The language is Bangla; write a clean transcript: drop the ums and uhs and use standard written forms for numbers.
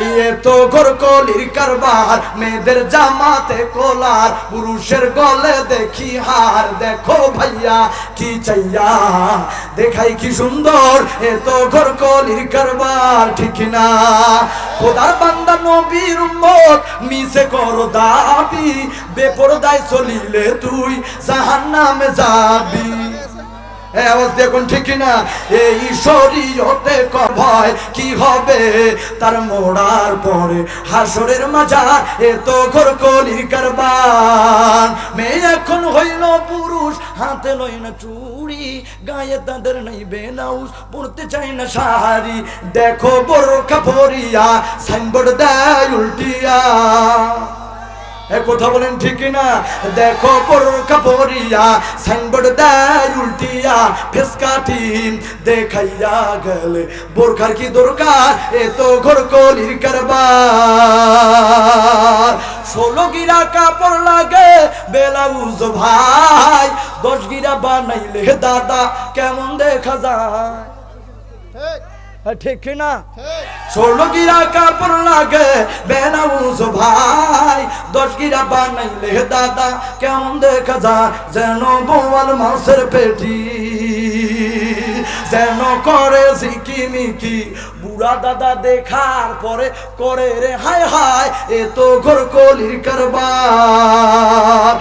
এ তো ঘরকলির কারবার, মেয়েদের জামাতে কোলার, পুরুষের গলে দেখি হার। দেখো ভাইয়া কি চাইয়া দেখাই কি সুন্দর, এ তো ঘরকলির কারবার, ঠিক না? খোদার বান্দা নবীর উম্মত মিছে করো দাবি, বেপরদায় চলিলে তুই জাহান্নামে যাবি। আওয়াজ দেখুন ঠিক না? এই শরীয়তে ভয় কি হবে তার মোড়ার পরে হাসরের মাজার, এ তো ঘরকলির কারবার। মেয়ে এখন হইল পুরুষ, হাতে লই না চুড়ি, গায়ে তাদের নাই বেনাউজ, পড়তে চাই না শাড়ি। দেখো বোরকা পরিয়া সাইনবোর্ড দেয় উল্টিয়া। কথা বলেন ঠিক না? দেখো বোরকা পরিয়া সাইনবোর্ড দেয় উল্টিয়া, ফেস কাটিং দেখাইয়া গেলে বোরখার কি দরকার, এ তো ঘরকলির কারবার। 16 গিরা কাপড় লাগে ব্লাউজ ভাই, 10 গিরা বানাইলে দাদা কেমন দেখা যায়, ঠিক না? 16 গিরা কাপড় লাগে ব্লাউজ ভাই, 10 গিরা বানাইলে দাদা কেমন দেখা যায়, যেন বোয়াল মাছের পেটি, যেন করে ঝিকিমিকি। বুড়া দাদা দেখার পরে করে রে হায় হায়, এ তো ঘরকলির কারবার।